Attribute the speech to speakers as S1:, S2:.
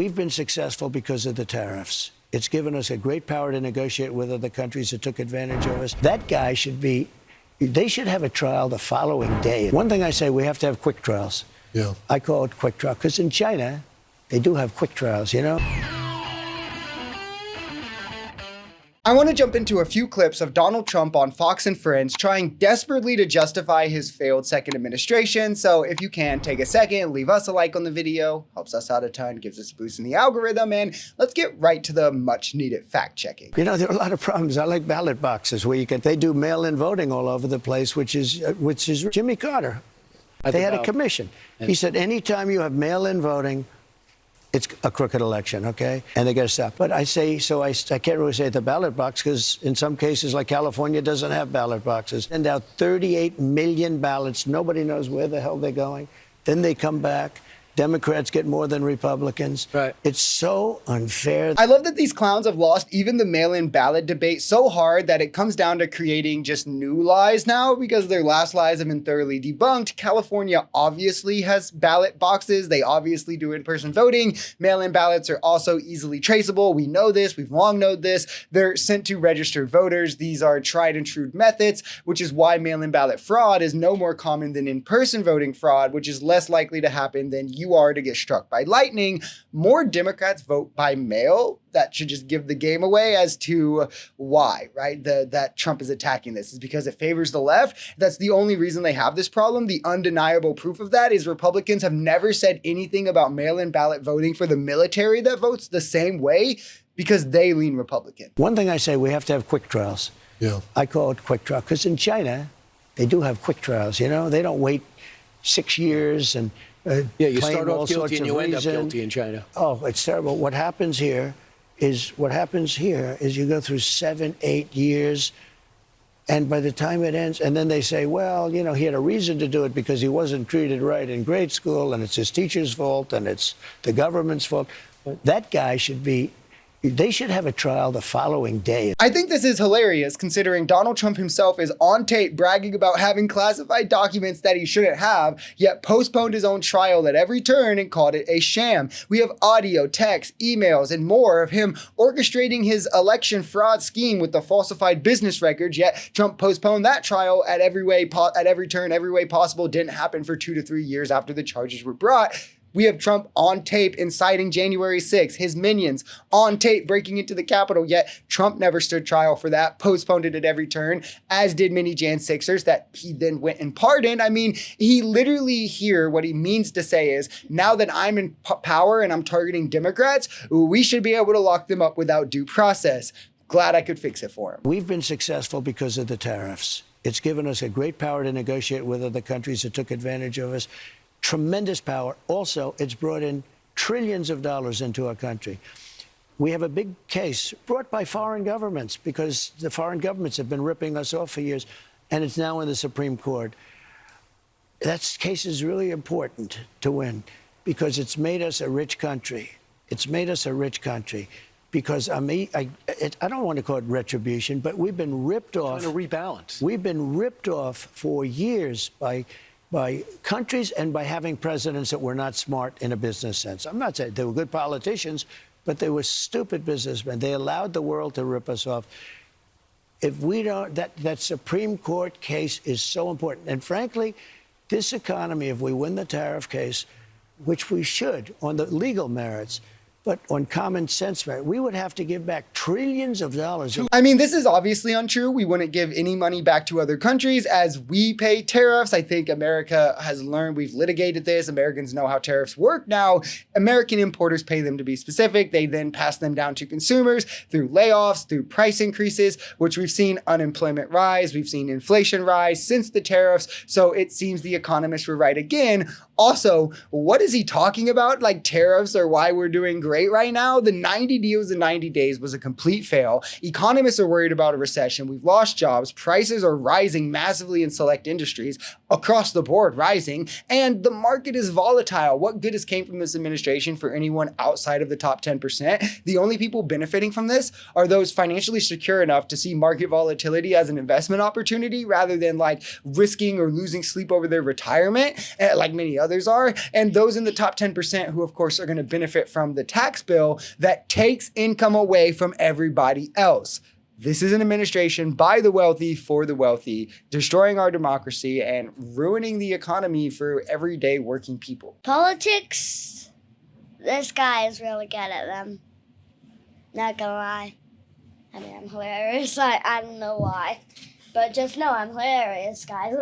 S1: We've been successful because of the tariffs. It's given us a great power to negotiate with other countries that took advantage of us. That guy they should have a trial the following day. One thing I say, we have to have quick trials.
S2: Yeah.
S1: I call it quick trial because in China, they do have quick trials, you know?
S3: I want to jump into a few clips of Donald Trump on Fox and Friends trying desperately to justify his failed second administration. So if you can, take a second, leave us a like on the video, helps us out a ton, gives us a boost in the algorithm, and let's get right to the much needed fact checking.
S1: You know, there are a lot of problems. I like ballot boxes where they do mail-in voting all over the place, which is Jimmy Carter. They had a commission. He said, anytime you have mail-in voting, it's a crooked election, okay? And they got to stop. But I say, so I can't really say the ballot box because in some cases, like California doesn't have ballot boxes. Send out 38 million ballots. Nobody knows where the hell they're going. Then they come back. Democrats get more than Republicans.
S2: Right.
S1: It's so unfair.
S3: I love that these clowns have lost even the mail-in ballot debate so hard that it comes down to creating just new lies now because their last lies have been thoroughly debunked. California obviously has ballot boxes. They obviously do in-person voting. Mail-in ballots are also easily traceable. We know this. We've long known this. They're sent to registered voters. These are tried and true methods, which is why mail-in ballot fraud is no more common than in-person voting fraud, which is less likely to happen than you are to get struck by lightning. More Democrats vote by mail. That should just give the game away as to why, right? That Trump is attacking this is because it favors the left. That's the only reason they have this problem. The undeniable proof of that is Republicans have never said anything about mail-in ballot voting for the military that votes the same way because they lean Republican.
S1: One thing I say, we have to have quick trials.
S2: Yeah.
S1: I call it quick trial because in China, they do have quick trials, you know? They don't wait 6 years and
S2: you start off guilty and you end up guilty in China.
S1: Oh, it's terrible. What happens here is you go through 7, 8 years, and by the time it ends, and then they say, well, you know, he had a reason to do it because he wasn't treated right in grade school, and it's his teacher's fault, and it's the government's fault. That guy they should have a trial the following day.
S3: I think this is hilarious considering Donald Trump himself is on tape bragging about having classified documents that he shouldn't have, yet postponed his own trial at every turn and called it a sham. We have audio, text, emails, and more of him orchestrating his election fraud scheme with the falsified business records, yet Trump postponed that trial at every turn, every way possible. Didn't happen for 2 to 3 years after the charges were brought. We have Trump on tape inciting January 6th, his minions on tape breaking into the Capitol, yet Trump never stood trial for that, postponed it at every turn, as did many Jan 6ers that he then went and pardoned. I mean, he literally here, what he means to say is, now that I'm in power and I'm targeting Democrats, we should be able to lock them up without due process. Glad I could fix it for him.
S1: We've been successful because of the tariffs. It's given us a great power to negotiate with other countries that took advantage of us. Tremendous power. Also, it's brought in trillions of dollars into our country. We have a big case brought by foreign governments because the foreign governments have been ripping us off for years, and it's now in the Supreme Court. That case is really important to win because it's made us a rich country. It's made us a rich country because I don't want to call it retribution, but we've been ripped off.
S2: Trying to rebalance.
S1: We've been ripped off for years by countries and by having presidents that were not smart in a business sense. I'm not saying they were good politicians, but they were stupid businessmen. They allowed the world to rip us off. If we don't, that Supreme Court case is so important. And frankly, this economy, if we win the tariff case, which we should on the legal merits, but on common sense, we would have to give back trillions of dollars.
S3: I mean, this is obviously untrue. We wouldn't give any money back to other countries as we pay tariffs. I think America has learned, we've litigated this. Americans know how tariffs work now. American importers pay them to be specific. They then pass them down to consumers through layoffs, through price increases, which we've seen unemployment rise. We've seen inflation rise since the tariffs. So it seems the economists were right again. Also, what is he talking about? Like tariffs are why we're doing great right now? The 90 deals in 90 days was a complete fail. Economists are worried about a recession. We've lost jobs. Prices are rising massively in select industries, across the board rising, and the market is volatile. What good has came from this administration for anyone outside of the top 10%? The only people benefiting from this are those financially secure enough to see market volatility as an investment opportunity rather than like risking or losing sleep over their retirement, like many others are, and those in the top 10% who, of course, are going to benefit from the tax bill that takes income away from everybody else. This is an administration by the wealthy for the wealthy, destroying our democracy and ruining the economy for everyday working people.
S4: Politics, this guy is really good at them. Not gonna lie. I mean, I'm hilarious. I don't know why. But just know I'm hilarious, guys.